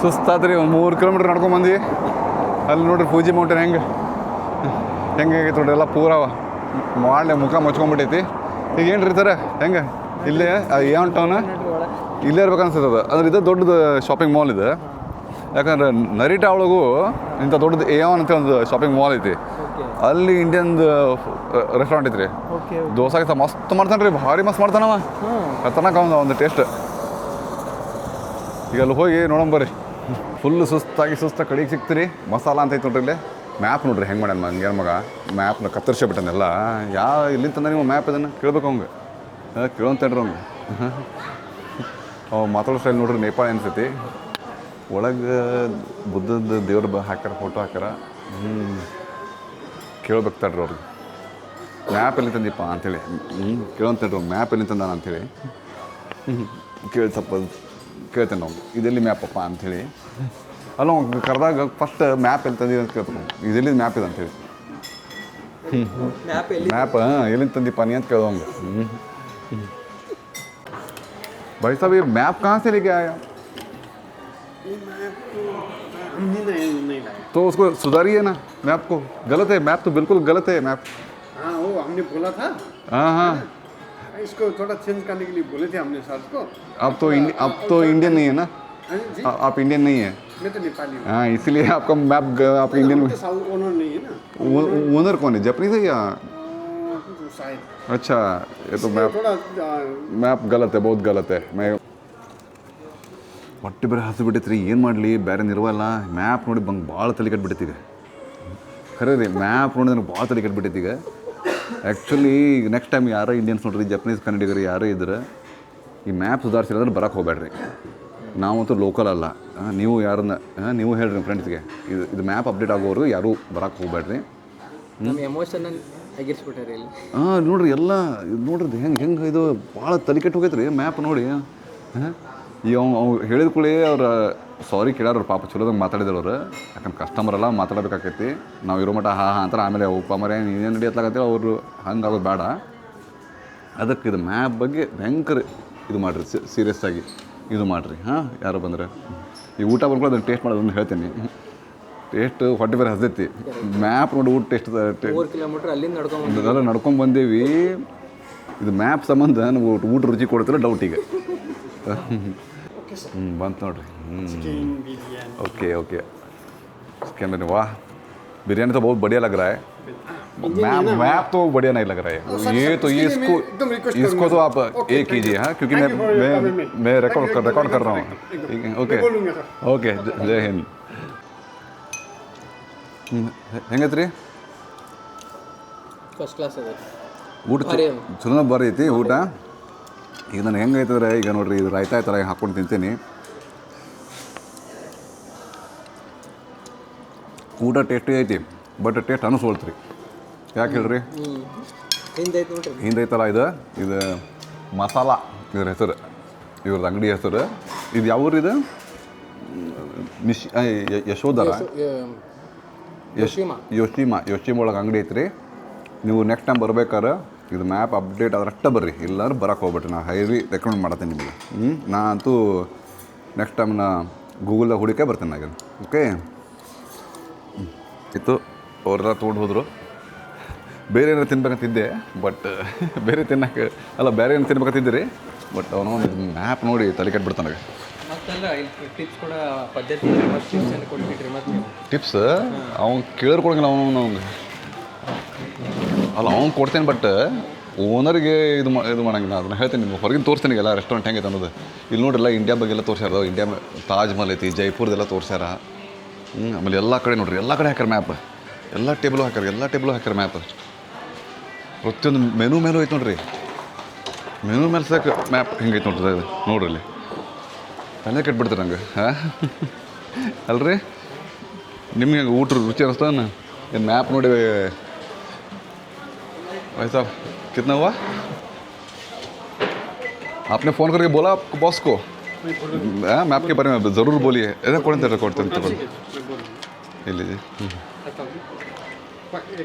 ಸುಸ್ತಾದ್ರಿ ಒಂದು 3 ಕಿಲೋಮೀಟ್ರ್ ನಡ್ಕೊಂಬಂದ್ವಿ. ಅಲ್ಲಿ ನೋಡ್ರಿ ಫೂಜಿ ಮೌಂಟೇನ್ ಹೆಂಗೆ ಆಗೈತೆ ನೋಡ್ರಿ, ಎಲ್ಲ ಪೂರ ಮಾಡಲೆ ಮುಖ ಮುಚ್ಕೊಂಡ್ಬಿಟ್ಟೈತಿ. ಈಗ ಏನು ರೀ ಸರ ಹೆಂಗೆ ಇಲ್ಲೇ ಏನು ಟೌನ್ ಇಲ್ಲೇ ಇರ್ಬೇಕು ಅನ್ಸುತ್ತೆ. ಅಂದ್ರೆ ಇದು ದೊಡ್ಡದು ಶಾಪಿಂಗ್ ಮಾಲ್ ಇದೆ. ಯಾಕಂದ್ರೆ ನರಿಟಾ ಒಳಗೂ ಇಂಥ ದೊಡ್ಡದು ಏವನ್ ಅಂತ ಒಂದು ಶಾಪಿಂಗ್ ಮಾಲ್ ಐತಿ. ಅಲ್ಲಿ ಇಂಡಿಯನ್ದು ರೆಸ್ಟೋರೆಂಟ್ ಐತ್ರಿ. ದೋಸೆ ಮಸ್ತ್ ಮಾಡ್ತಾನೆ ರೀ, ಭಾರಿ ಮಸ್ತ್ ಮಾಡ್ತಾನವ. ತನಕ ಒಂದು ಟೇಸ್ಟ್. ಈಗ ಅಲ್ಲಿ ಹೋಗಿ ನೋಡಂಬರ್ರಿ. ಫುಲ್ಲು ಸುಸ್ತಾಗಿ ಕಡೆಗೆ ಸಿಗ್ತೀರಿ. ಮಸಾಲ ಅಂತ ಐತೆ ನೋಡ್ರಿ. ಇಲ್ಲಿ ಮ್ಯಾಪ್ ನೋಡ್ರಿ ಹೆಂಗೆ ಮಾಡ್ಯಾನ ಹಂಗೇನು ಮಗ. ಮ್ಯಾಪ್ನ ಕತ್ತರಿಸಿ ಬಿಟ್ಟನೆಲ್ಲ. ಇಲ್ಲಿಂತಂದ್ರೆ ನೀವು ಮ್ಯಾಪ್ ಇದನ್ನು ಕೇಳ್ಬೇಕು ಅವಂಗೆ. ಕೇಳೋಂತೇಳ್ರಿ ಅವ್ಗೆ. ಅವ್ ಮಾತಾಡೋ ಸ್ಟೈಲ್ ನೋಡ್ರಿ ನೇಪಾಳ ಅನ್ಸೈತಿ. ಒಳಗೆ ಬುದ್ಧದ ದೇವ್ರ ಹಾಕ್ಯಾರ, ಫೋಟೋ ಹಾಕ್ಯಾರ. ಕೇಳ್ಬೇಕು ತಡ್ರಿ ಅವ್ರಿಗೆ, ಮ್ಯಾಪ್ ಎಲ್ಲಿ ತಂದಿಪ್ಪ ಅಂಥೇಳಿ. ಕೇಳೋಂತೇಳ್ರಿ ಅವ್ನು ಮ್ಯಾಪ್ ಎಲ್ಲಿ ತಂದಾನ ಅಂಥೇಳಿ. ಕೇಳಿ ಸ್ವಲ್ಪ ಕೇಳ್ತೇನೆ ನಾವು, ಇದೆಲ್ಲಿ ಮ್ಯಾಪಪ್ಪ ಅಂಥೇಳಿ. ಅಲ್ಲ ಅವ್ನು ಕರೆದಾಗ ಫಸ್ಟ್ ಮ್ಯಾಪ್ ಎಲ್ಲಿ ತಂದಿದೆ ಅಂತ ಕೇಳ್ತಾನೆ. ಇದೆಲ್ಲಿ ಮ್ಯಾಪ್ ಇದೆ ಅಂಥೇಳಿ. ಮ್ಯಾಪ್ ಎಲ್ಲಿಂದ ತಂದಿಪ್ಪ ನೀ ಅಂತ ಕೇಳೋಂಗೆ. भाई साहब ये मैप कहाँ से लेके आया? तो उसको सुधारिए ना मैप को. गलत है मैप, तो बिल्कुल गलत है मैप. हाँ वो हमने बोला था. हाँ इसको थोड़ा चेंज करने के लिए बोले थे हमने सर को. आप तो इंडियन नहीं है ना? आप इंडियन नहीं है. मैं तो नेपाली हूँ. हाँ इसलिए आपका मैप आपका इंडियन. ओनर नहीं है ना. ओनर कौन है, जापानीज है या? शायद. अच्छा ये तो मैप गलत है, बहुत गलत है. मैं ಹೊಟ್ಟೆ ಬೇರೆ ಹಸಿ ಬಿಟ್ಟೈತ್ರಿ, ಏನು ಮಾಡಲಿ ಬೇರೆ ನಿರ್ವಲ್ಲ. ಮ್ಯಾಪ್ ನೋಡಿ ಭಾಳ ತಲೆ ಕಟ್ಬಿಟ್ಟೈತಿ ಈಗ. ಖರೆ ರೀ, ಮ್ಯಾಪ್ ನೋಡಿ ನನಗೆ ಭಾಳ ತಲೆ ಕಟ್ಬಿಟ್ಟೈತಿ ಈಗ. ಆ್ಯಕ್ಚುಲಿ ಈಗ ನೆಕ್ಸ್ಟ್ ಟೈಮ್ ಯಾರೋ ಇಂಡಿಯನ್ಸ್ ನೋಡ್ರಿ, ಜಪನೀಸ್ ಕನ್ನಡಿಗರು ಯಾರೋ ಇದ್ರೆ ಈ ಮ್ಯಾಪ್ ಸುಧಾರಿಸಿದ್ರೆ ಬರೋಕ್ಕೆ ಹೋಗ್ಬೇಡ್ರಿ. ನಾವಂತೂ ಲೋಕಲ್ ಅಲ್ಲ. ನೀವು ಯಾರನ್ನ ನೀವು ಹೇಳ್ರಿ ನಿಮ್ಮ ಫ್ರೆಂಡ್ಸ್ಗೆ, ಇದು ಮ್ಯಾಪ್ ಅಪ್ಡೇಟ್ ಆಗೋವರೆಗೂ ಯಾರೂ ಬರೋಕ್ಕೆ ಹೋಗ್ಬೇಡ್ರಿ. ಎಮೋಷನಲ್ ಆಗಿರ್ಸ್ಬಿಟ್ಟಾರೆ ಇಲ್ಲಿ. ನೋಡ್ರಿ ಎಲ್ಲ ಇದು ನೋಡ್ರಿ ಹೆಂಗೆ ಇದು ಭಾಳ ತಲೆ ಕೆಟ್ಟು ಹೋಗೈತೆ ರೀ ಮ್ಯಾಪ್ ನೋಡಿ. ಈಗ ಅವ್ರು ಹೇಳಿದ ಕೂಡಲೇ ಅವ್ರು ಸಾರಿ ಕೇಳಾರ ಪಾಪ, ಚಲೋದಂಗೆ ಮಾತಾಡಿದ್ರು ಅವ್ರು. ಯಾಕಂದ್ರೆ ಕಸ್ಟಮರ್ ಎಲ್ಲ ಮಾತಾಡಬೇಕಾಕೈತಿ. ನಾವು ಇರೋ ಮಟ್ಟ ಹಾಂ ಅಂತಾರೆ. ಆಮೇಲೆ ಉಪ್ಪ ಮರೆ ನೀನೇನು ನಡಿಯತ್ಲಾಗತ್ತೇಳಿ ಅವರು ಹಂಗೆ ಆಗೋದು ಬೇಡ. ಅದಕ್ಕೆ ಇದು ಮ್ಯಾಪ್ ಬಗ್ಗೆ ಭಯಂಕರ ಇದು ಮಾಡಿರಿ, ಸೀರಿಯಸ್ ಆಗಿ ಇದು ಮಾಡಿರಿ. ಯಾರು ಬಂದರೆ ಈ ಊಟ ಬಂದ್ಕೊಂಡು ಅದನ್ನು ಟೇಸ್ಟ್ ಮಾಡೋದನ್ನು ಹೇಳ್ತೀನಿ. ಟೇಸ್ಟ್ ಹೊಟ್ಟೆ ಬೇರೆ ಹಸೈತಿ. ಮ್ಯಾಪ್ ನೋಡಿ ಊಟ ಟೇಸ್ಟ್ 4 ಕಿಲೋಮೀಟ್ರ್ ಅಲ್ಲಿಂದ ಅದೆಲ್ಲ ನಡ್ಕೊಂಡು ಬಂದೇವಿ. ಇದು ಮ್ಯಾಪ್ ಸಂಬಂಧ ನಮ್ಗೆ ಊಟ ರುಚಿ ಕೊಡ್ತಿಲ್ಲ ಡೌಟ್ ಈಗ. ಬಂತು ನೋಡ್ರಿ. Okay chicken biryani. वाह बिरयानी तो बहुत बढ़िया लग रहा है. मैप तो बढ़िया नहीं लग रहा है. ये तो ये इसको तो आप एक कीजिए. हाँ क्योंकि मैं रिकॉर्ड कर रहा हूँ. ओके जय हिंद. ಹೆಂಗೈತ್ರಿ? ಫಸ್ಟ್ ಕ್ಲಾಸ್ ಇದೆ ಊಟ. ಚಲೋ ಬರೀ ಐತಿ ಊಟ. ಈಗ ನಾನು ಹೆಂಗೈತಂದ್ರೆ ಈಗ ನೋಡ್ರಿ, ಇದು ರಾಯ್ತಾ ಥರ ಹಾಕ್ಕೊಂಡು ತಿಂತೀನಿ. ಊಟ ಟೇಸ್ಟಿ ಐತಿ, ಬಟ್ ಟೇಸ್ಟ್ ಅನಿಸ್ಕೊಳ್ತ್ರಿ. ಯಾಕೆ ಹೇಳ್ರಿ? ಹಿಂದೈತಲ್ಲ ಇದು ಮಸಾಲ ಇದ್ರ ಹೆಸರು, ಇವ್ರದ್ದು ಅಂಗಡಿ ಹೆಸರು. ಇದು ಯಾವ ಊರು? ಇದು ಯಶೋಧರ ಯೋಶಿಮಾ ಒಳಗೆ ಅಂಗಡಿ ಐತ್ರಿ. ನೀವು ನೆಕ್ಸ್ಟ್ ಟೈಮ್ ಬರ್ಬೇಕಾದ್ರೆ ಇದು ಮ್ಯಾಪ್ ಅಪ್ಡೇಟ್ ಆದ್ರಷ್ಟೇ ಬರ್ರಿ, ಇಲ್ಲಾಂದ್ರೆ ಬರೋಕ್ಕೆ ಹೋಗ್ಬಿಟ್ರಿ. ನಾನು ಹೈಲಿ ರೆಕಮೆಂಡ್ ಮಾಡತ್ತೀನಿ ನಿಮಗೆ. ನಾ ಅಂತೂ ನೆಕ್ಸ್ಟ್ ಟೈಮ್ ನಾ ಗೂಗಲ್ದಾಗ ಹುಡುಕೇ ಬರ್ತೀನಿ ನಾನು. ಓಕೆ ಇತ್ತು. ಅವರೆಲ್ಲ ತೊಗೊಂಡು ಹೋದರು. ಬೇರೆ ಏನಾರು ತಿನ್ಬೇಕಂತಿದ್ದೆ, ಬಟ್ ಬೇರೆ ತಿನ್ನಕ್ಕೆ ಅಲ್ಲ, ಬೇರೆ ಏನು ತಿನ್ಬೇಕಂತಿದ್ದೆ ರೀ. ಬಟ್ ಅವನು ಮ್ಯಾಪ್ ನೋಡಿ ತಲೆ ಕೆಟ್ಬಿಡ್ತಾನೆ. ಟಿಪ್ಸ್ ಅವ್ನು ಕೇಳ್ಕೊಳಂಗಿಲ್ಲ. ಅವ್ನಿಗೆ ಅಲ್ಲ ಅವ್ನು ಕೊಡ್ತೇನೆ, ಬಟ್ ಓನರ್ಗೆ ಇದು ಮಾಡೋಂಗಿಲ್ಲ. ಅದನ್ನ ಹೇಳ್ತೀನಿ ನಿಮ್ಗೆ. ಹೊರಗಿನ ತೋರಿಸ್ತೀನಿ ಎಲ್ಲ ರೆಸ್ಟೋರೆಂಟ್ ಹೆಂಗೈತೆ ಅನ್ನೋದು. ಇಲ್ಲಿ ನೋಡ್ರಿಲ್ಲ, ಇಂಡಿಯಾ ಬಗ್ಗೆ ಎಲ್ಲ ತೋರಿಸ್ಯಾರ. ಇಂಡಿಯಾ ತಾಜ್ ಮಹಲ್ ಐತಿ, ಜೈಪುರದೆಲ್ಲ ತೋರಿಸ್ಯಾರ. ಆಮೇಲೆ ಎಲ್ಲ ಕಡೆ ನೋಡ್ರಿ, ಎಲ್ಲ ಕಡೆ ಹಾಕ್ಯಾರ ಮ್ಯಾಪ್. ಎಲ್ಲ ಟೇಬಲು ಹಾಕ್ಯಾರ ಮ್ಯಾಪ್. ಪ್ರತಿಯೊಂದು ಮೆನು ಮೇಲೂ ಐತೆ ನೋಡ್ರಿ. ಮೆನು ಮೇಲೆ ಸಾಕು ಮ್ಯಾಪ್ ಹೆಂಗೈತೆ ನೋಡ್ರಿ. ನೋಡ್ರಿ ಇಲ್ಲಿ ಅಲ್ಲೇ ಕೆಟ್ಬಿಡ್ತಾರೆ ನಂಗೆ. ಅಲ್ರಿ ನಿಮ್ಗೆ ಹೆಂಗೆ ಊಟ ರುಚಿ ಅನ್ನಿಸ್ತಾನ? ಏನು ಮ್ಯಾಪ್ ನೋಡಿ भाई साहब कितना हुआ? आपने फ़ोन करके बोला आपको बॉस को? मैप के बारे में ज़रूर बोलिए. ऐसा कौन सा रिकॉर्ड करते हैं? ये लीजिए.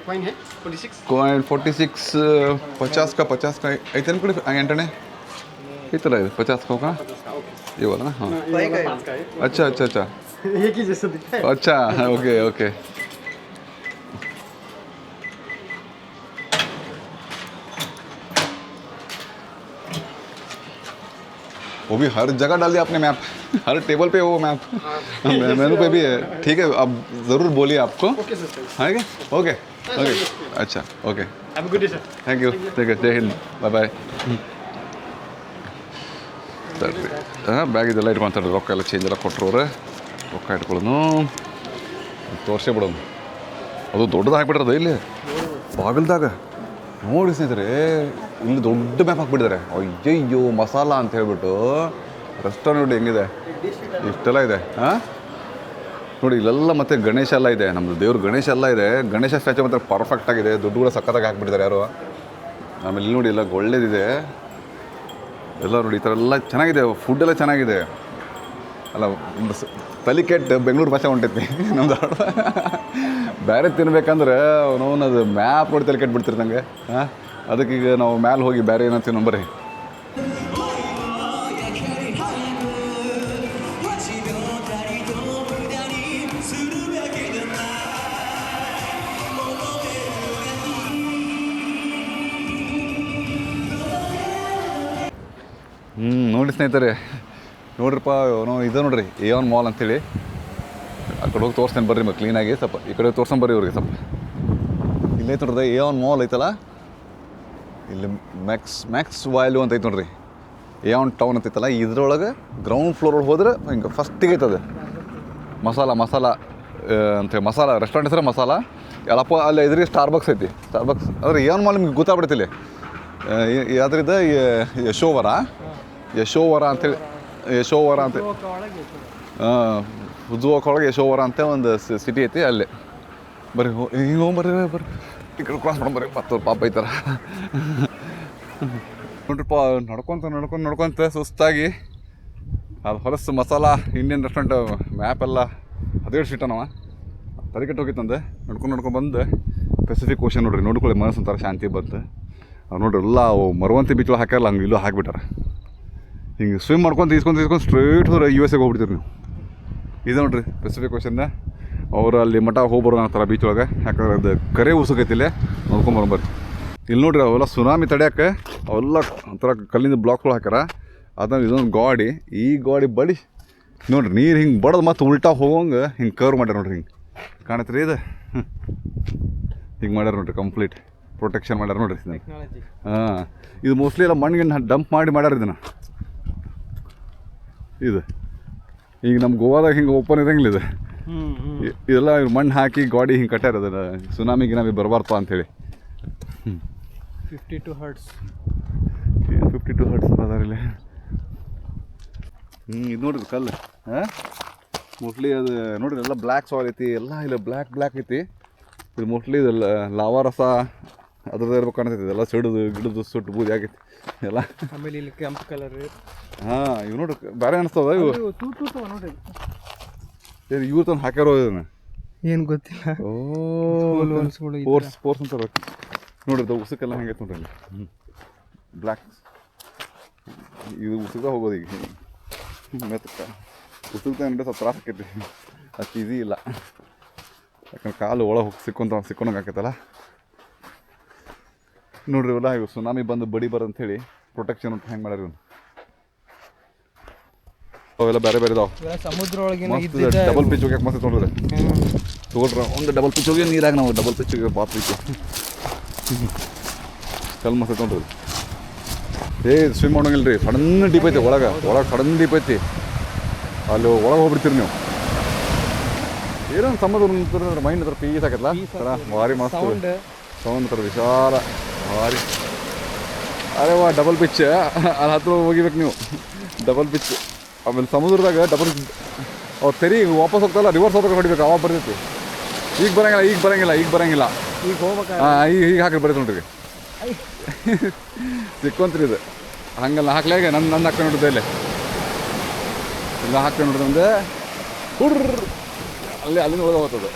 कॉइन है 46. कॉइन 46 50 का ऐसे नहीं पड़े एंटने कितना है 50 का होगा ये वाला ना. हाँ अच्छा एक ही जैसा दिखता है। अच्छा ओके ओके वो भी हर जगह डाल दिया आपने मैप हर टेबल पे वो मैप मेनू पे भी है ठीक है अब ज़रूर बोलिए आपको ओके सर, हाँ क्या ओके ओके अच्छा okay have a good day sir. Thank you take ಜೈ ಹಿಂದ್ ಬಾಯ್ ಬಾಯ್ ಸರಿ ಹಾಂ ಬ್ಯಾಗ್ ಇದೆಲ್ಲ ಇಟ್ಕೊಂತಾರೆ ರೊಕ್ಕ ಎಲ್ಲ ಚೇಂಜ್ ಎಲ್ಲ ಕೊಟ್ಟರು ಅವ್ರೆ ರೊಕ್ಕ ಇಟ್ಕೊಳ್ಳೋನು ತೋರಿಸೇ ಬಿಡೋನು ಅದು ದೊಡ್ಡದು ಹಾಕ್ಬಿಟ್ರದ ಇಲ್ಲಿ ಬಾಗಿಲ್ದಾಗ ನೋಡಿ ಸ್ನೇಹಿತರೆ ಇಲ್ಲಿ ದೊಡ್ಡ ಮ್ಯಾಪ್ ಹಾಕ್ಬಿಟ್ಟಿದ್ದಾರೆ ಅಯ್ಯಯ್ಯೋ ಮಸಾಲ ಅಂತ ಹೇಳ್ಬಿಟ್ಟು ರೆಸ್ಟೋರೆಂಟ್ ನೋಡಿ ಹೆಂಗಿದೆ ಇಷ್ಟೆಲ್ಲ ಇದೆ ಹಾಂ ನೋಡಿ ಇಲ್ಲೆಲ್ಲ ಮತ್ತೆ ಗಣೇಶ ಎಲ್ಲ ಇದೆ ನಮ್ಮದು ದೇವ್ರು ಗಣೇಶ ಎಲ್ಲ ಇದೆ ಗಣೇಶ ಸ್ಟ್ಯಾಚು ಮಾತ್ರ ಪರ್ಫೆಕ್ಟ್ ಆಗಿದೆ ದುಡ್ಡು ಕೂಡ ಸಖತ್ತಾಗಿ ಹಾಕ್ಬಿಟ್ಟಿದ್ದಾರೆ ಯಾರು ಆಮೇಲೆ ಇಲ್ಲಿ ನೋಡಿ ಎಲ್ಲ ಒಳ್ಳೇದಿದೆ ಎಲ್ಲ ನೋಡಿ ಈ ಥರ ಎಲ್ಲ ಚೆನ್ನಾಗಿದೆ ಫುಡ್ ಎಲ್ಲ ಚೆನ್ನಾಗಿದೆ ಅಲ್ಲ ತಲೆ ಕೆಟ್ಟು ಬೆಂಗಳೂರು ಭಾಷೆ ಹೊಂಟೈತಿ ನಮ್ದು ಬೇರೆ ತಿನ್ಬೇಕಂದ್ರೆ ಅವನವನು ಅದು ಮ್ಯಾಪ್ ನೋಡಿ ತಲೆ ಕೆಟ್ಟು ನಂಗೆ ಹಾಂ ಅದಕ್ಕೀಗ ನಾವು ಮ್ಯಾಲೆ ಹೋಗಿ ಬೇರೆ ಏನಂತೀವಿ ನಂಬರಿ ನೋಡಿ ಸ್ನೇಹಿತರೆ ನೋಡ್ರಿಪ್ಪ ನಾವು ಇದು ನೋಡ್ರಿ A1 ಮಾಲ್ ಅಂತೇಳಿ ಆ ಕಡೆ ಹೋಗಿ ತೋರಿಸ್ತೇನೆ ಬರ್ರಿ ಮತ್ತೆ ಕ್ಲೀನಾಗಿ ಸ್ವಲ್ಪ ಈ ಕಡೆ ತೋರ್ಸಂಬರ್ರಿ ಇವ್ರಿಗೆ ಸ್ವಲ್ಪ ಇಲ್ಲೇ ನೋಡ್ರಿ A1 ಮಾಲ್ ಐತಲ್ಲ ಇಲ್ಲಿ ಮ್ಯಾಕ್ಸ್ ವಾಲ್ಯೂ ಅಂತ ಐತೆ ನೋಡ್ರಿ A1 ಟೌನ್ ಅಂತ ಐತಲ್ಲ ಇದ್ರೊಳಗೆ ಗ್ರೌಂಡ್ ಫ್ಲೋರ್ ಒಳಗೆ ಹೋದ್ರೆ ಹಿಂಗೆ ಫಸ್ಟಿಗೆ ಐತದೆ ಮಸಾಲ ಅಂತೇಳಿ ಮಸಾಲ ರೆಸ್ಟೋರೆಂಟ್ ಹೆಸರು ಮಸಾಲ ಎಲ್ಲಪ್ಪ ಅಲ್ಲಿ ಎದುರಿಗೆ ಸ್ಟಾರ್ಬಕ್ಸ್ ಐತಿ ಸ್ಟಾರ್ಬಕ್ಸ್ ಆದರೆ A1 ಮಾಲ್ ನಿಮ್ಗೆ ಗೊತ್ತಾಗ್ಬಿಡ್ತಿಲ್ಲ ಯಾವ್ದ್ರಿಂದ ಯಶೋವರ ಅಂತೇಳಿ ಯಶೋವರ ಅಂತ ಉಜ್ಜುವಕ್ಕೊಳಗೆ ಯಶೋವರ ಅಂತ ಒಂದು ಸಿಟಿ ಐತಿ ಅಲ್ಲಿ ಬರ್ರಿ ಹಿಂಗೆ ಹೋಗ್ಬರ್ರಿ ಬರ್ರಿ ಈ ಕಡೆ ಕ್ರಾಸ್ ಮಾಡ್ಬರ್ರಿ ಮತ್ತೆ ಪಾಪ ಐತಾರ ನೋಡ್ರಿಪ್ಪ ನಡ್ಕೊಂತ ಸುಸ್ತಾಗಿ ಅದು ಹೊಲಸು ಮಸಾಲ ಇಂಡಿಯನ್ ರೆಸ್ಟೋರೆಂಟ್ ಮ್ಯಾಪ್ ಎಲ್ಲ ಹದಿನೇಳು ಸೀಟ ನಾವು ತಲೆಕೆಟ್ಟು ಹೋಗಿತ್ತಂದೆ ನಡ್ಕೊಂಡು ಬಂದು ಪೆಸಿಫಿಕ್ ಓಷನ್ ನೋಡ್ರಿ ನೋಡ್ಕೊಳ್ಳಿ ಮನಸ್ಸು ಒಂಥರ ಶಾಂತಿ ಬಂತು ನೋಡ್ರಿ ಎಲ್ಲ ಅವು ಮರವಂತಿ ಬೀಚ್ ಒಳಗೆ ಹಾಕ್ಯಾರಲ್ಲ ಹಂಗೆ ಇಲ್ಲೂ ಹಾಕ್ಬಿಟ್ಟಾರೆ ಹಿಂಗೆ ಸ್ವಿಮ್ ಮಾಡ್ಕೊಂಡು ಸ್ಟ್ರೈಟ್ ಹೋದ್ರೆ USA ಹೋಗ್ಬಿಡ್ತೀರಿ ನೀವು ಇದು ನೋಡ್ರಿ ಪೆಸಿಫಿಕ್ ಓಷನ್ನ ಅವರು ಅಲ್ಲಿ ಮಠ ಹೋಗ್ಬರೋದು ಆ ಥರ ಬೀಚ್ ಒಳಗೆ ಯಾಕಂದ್ರೆ ಅದು ಕರೆ ಉಸುಕೈತಿಲ್ಲೇ ನೋಡ್ಕೊಂಬರ್ರಿ ಇಲ್ಲಿ ನೋಡ್ರಿ ಅವೆಲ್ಲ ಸುನಾಮಿ ತಡ್ಯಾಕೆ ಅವೆಲ್ಲ ಒಂಥರ ಕಲ್ಲಿಂದ ಬ್ಲಾಕ್ಗಳು ಹಾಕ್ಯಾರ ಅದನ್ನ ಇದೊಂದು ಗಾಡಿ ಈ ಗಾಡಿ ಬಡಿ ನೋಡ್ರಿ ನೀರು ಹಿಂಗೆ ಬಡದು ಮತ್ತು ಉಲ್ಟಾ ಹೋಗೋಂಗೆ ಹಿಂಗೆ ಕವರ್ ಮಾಡ್ಯಾರ ನೋಡ್ರಿ ಹಿಂಗೆ ಕಾಣತ್ರಿ ಇದು ಹಿಂಗೆ ಮಾಡ್ಯಾರ ನೋಡ್ರಿ ಕಂಪ್ಲೀಟ್ ಪ್ರೊಟೆಕ್ಷನ್ ಮಾಡ್ಯಾರ ನೋಡ್ರಿ ಹಾಂ ಇದು ಮೋಸ್ಟ್ಲಿ ಎಲ್ಲ ಮಣ್ಣಿಗೆ ಡಂಪ್ ಮಾಡ್ಯಾರ ಇದನ್ನು ಇದು ಈಗ ನಮ್ಮ ಗೋವಾದಾಗ ಹಿಂಗೆ ಓಪನ್ ಇರಂಗಿಲ್ಲ ಇದು ಇದೆಲ್ಲ ಮಣ್ಣು ಹಾಕಿ ಗಾಡಿ ಹಿಂಗೆ ಕಟ್ಟ್ಯಾರ ಅದನ್ನು ಸುನಾಮಿ ಗಿನಾಮಿ ಬರಬಾರ್ದು ಅಂಥೇಳಿ 52 ಹರ್ಟ್ಸ್ ಅದಾರಿಲ್ಲ ಇದು ನೋಡ್ರಿ ಕಲ್ಲು ಹಾಂ ಮೋಸ್ಟ್ಲಿ ಅದು ನೋಡ್ರಿ ಎಲ್ಲ ಬ್ಲ್ಯಾಕ್ ಸಾಯಿಲ್ ಐತಿ ಎಲ್ಲ ಇಲ್ಲ ಬ್ಲ್ಯಾಕ್ ಐತಿ ಇದು ಮೋಸ್ಟ್ಲಿ ಇದು ಲಾವಾ ರಸ ಅದ್ರದ್ದು ಇರ್ಬೇಕು ಕಾಣ್ತೈತಿ ಇದೆಲ್ಲ ಸಿಡಿದು ಗಿಡದು ಸುಟ್ಟು ಬೂದಿ ಆಗೈತಿ ಎಲ್ಲ ಆಮೇಲೆ ಇಲ್ಲಿ ಕೆಂಪು ಕಲರ್ ಹಾಂ ಇವು ನೋಡ್ರಿ ಬೇರೆ ಅನಿಸ್ತದ ಇವು ನೋಡ್ರಿ ಏನು ಇವ್ರು ತಂದು ಹಾಕ್ಯಾರೋ ಇದನ್ನು ಏನು ಗೊತ್ತಿಲ್ಲ ಸ್ಪೋರ್ಟ್ಸ್ ಅಂತಾರೆ ನೋಡ್ರಿ ಉಸುಕೆಲ್ಲ ಹೆಂಗೈತೆ ನೋಡ್ರಿ ಬ್ಲ್ಯಾಕ್ ಇದು ಉಸುಕ್ದಾಗ ಹೋಗೋದು ಈಗ ಮೆತ್ತಕ್ಕ ಉಸುಕ್ತಾ ಅಂದ್ರೆ ಸ್ವಲ್ಪ ತ್ರಾಸ ಆಕೈತಿ ಅಷ್ಟು ಈಸಿ ಇಲ್ಲ ಯಾಕಂದ್ರೆ ಕಾಲು ಒಳಗೆ ಹೋಗಿ ಸಿಕ್ಕೊಂಡಂಗೆ ಆಕೈತಲ್ಲ ನೋಡ್ರಿ ಇವೆಲ್ಲ ಇವು ಸುನಾಮಿ ಬಂದು ಬಡಿ ಬರಂಥೇಳಿ ಪ್ರೊಟೆಕ್ಷನ್ ಅಂತ ಹೆಂಗೆ ಮಾಡ್ಯಾರ ಇವ್ನು ಅವೆಲ್ಲ ಬೇರೆ ಇದಾವೆ ಸಮುದ್ರ ಒಳಗೆ ಡಬಲ್ ಪಿಚ್ ಹೋಗ್ಯಾಕೆ ಮಸ್ತ್ ನೋಡ್ರಿ ತಗೊಳ್ರ ಒಂದು ಡಬಲ್ ಪಿಚ್ ಹೋಗಿ ನೀರಾಗ ನಾವು ಡಬಲ್ ಪಿಚ್ ಹೋಗಿ ಪಾಪ ಐತಿ ಕಲ್ ಮಸ್ತ್ ನೋಡ್ರಿ ಸ್ವಿಮ್ ಮಾಡೋಂಗಿಲ್ಲ ರೀ ಸಡನ್ ಡೀಪ್ ಐತಿ ಒಳಗೆ ಸಡನ್ ಡೀಪ್ ಐತಿ ಅಲ್ಲಿ ಒಳಗೆ ಹೋಗ್ಬಿಡ್ತೀರಿ ನೀವು ಏನೊಂದು ಸಮುದ್ರ ಮೈಂಡ್ ಹತ್ರ ಪೀಸ್ ಆಗತ್ತಲ್ಲ ಭಾರಿ ಮಸ್ತ್ ಸೌಂಡ್ ಥರ ವಿಶಾಲ ಭಾರಿ ಅರೆ ವಾ ಡಬಲ್ ಪಿಚ್ ಅಲ್ಲಿ ಹತ್ರ ಹೋಗಿಬೇಕು ನೀವು ಡಬಲ್ ಪಿಚ್ ಆಮೇಲೆ ಸಮುದ್ರದಾಗ ಡಬಲ್ ಅವ್ರು ತೆರಿ ವಾಪಸ್ ಹೋಗ್ತಾರಲ್ಲ ರಿವರ್ಸ್ ಹೋಗ್ಬೇಕು ಹೊಡಿಬೇಕು ಅವಾಗ ಬರ್ತೈತಿ ಈಗ ಬರಂಗಿಲ್ಲ ಈಗ ಹೋಗ್ಬೇಕು ಹಾಂ ಈಗ ಹಾಕಿ ಬರ್ತೈತೆ ನೋಡ್ರಿ ಸಿಕ್ಕೊಂತ್ರಿ ಇದು ಹಂಗಲ್ಲ ಹಾಕ್ಲಾಗ ನನ್ನ ಹಾಕ್ಕೊಂಡು ನೋಡಿದೆ ಇಲ್ಲೇ ಇಲ್ಲ ಹಾಕ್ಕೊಂಡು ನೋಡಿದೆ ಅಂದರೆ ಹುಡ್ರ ಅಲ್ಲಿಂದ ಒಳಗೆ ಹೋಗ್ತದೆ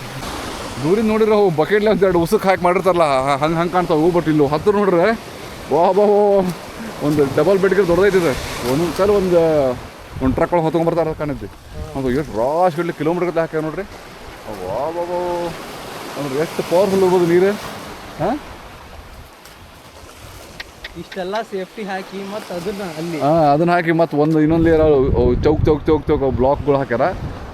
ದೂರಿಂದ ನೋಡಿದ್ರೆ ಅವು ಬಕೆಟ್ಲೆ ಒಂದು ಎರಡು ಉಸುಕ್ ಹಾಕಿ ಮಾಡಿರ್ತಾರಲ್ಲ ಹಂಗೆ ಕಾಣ್ತಾವೆ ಹೂ ಬಟ್ ಇಲ್ಲಿ ಹತ್ತಿರ ನೋಡ್ರೆ ಒಂದು ಡಬಲ್ ಬೆಡ್ಗೆ ದೊಡ್ಡದೈತಿದೆ ಒಂದೊಂದು ಸಲ ಒಂದು ಒಂದು ಟ್ರಕ್ ಒಳಗೆ ಹೊತ್ಕೊಂಡ್ಬರ್ತಾರೆ ಕಾಣೈತಿ ಅದು ಎಷ್ಟು ರಾಶ್ ಗಟ್ಲೆ ಕಿಲೋಮೀಟರ್ ಹಾಕ್ಯಾವ ನೋಡ್ರಿ ಬಾಬೋ ಅಂದ್ರೆ ಎಷ್ಟು ಪವರ್ಫುಲ್ ಇರ್ಬೋದು ನೀರು ಹಾಂ ಇಷ್ಟೆಲ್ಲ ಸೇಫ್ಟಿ ಹಾಕಿ ಮತ್ತು ಅದನ್ನ ಅಲ್ಲಿ ಹಾಂ ಅದನ್ನ ಹಾಕಿ ಮತ್ತು ಒಂದು ಇನ್ನೊಂದು ಲೇಯರ್ ಚೌಕ್ ಬ್ಲಾಕ್ಗಳು ಹಾಕ್ಯಾರ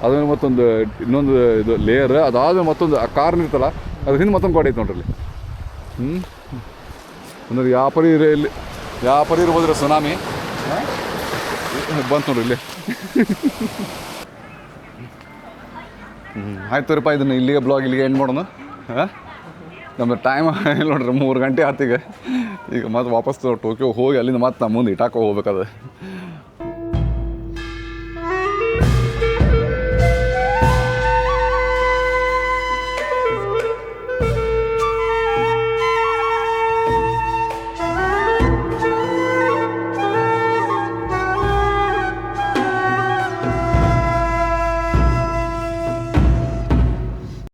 ಅದ್ರ ಮತ್ತೊಂದು ಇನ್ನೊಂದು ಇದು ಲೇಯರ್ ಅದಾದ್ಮೇಲೆ ಮತ್ತೊಂದು ಆ ಕಾರ್ನ್ ಇರ್ತಲ್ಲ ಅದ್ರ ಹಿಂದೆ ಮತ್ತೊಂದು ಗಾಡಿ ಐತೆ ನೋಡ್ರಿ ಇಲ್ಲಿ ಅಂದ್ರೆ ಯಾವ ಪರಿ ಇರ್ಬೋದ್ರಿ ಸುನಾಮಿ ಬಂತು ನೋಡ್ರಿ ಇಲ್ಲಿ ಆಯ್ತು ರೀಪ್ಪ ಇದನ್ನು ಇಲ್ಲಿಗೆ ಬ್ಲಾಗ್ ಇಲ್ಲಿಗೆ ಎಂಡ್ ಮಾಡೋಣ ಹಾಂ ನಮ್ದು ಟೈಮ್ ಇಲ್ಲ ನೋಡ್ರಿ 3 ಗಂಟೆ ಆತೀಗ ಈಗ ಮತ್ತೆ ವಾಪಸ್ ಟೋಕಿಯೋ ಹೋಗಿ ಅಲ್ಲಿಂದ ಮತ್ತೆ ನಮ್ಮ ಮುಂದೆ ಇಟಾಕೋ ಹೋಗ್ಬೇಕದು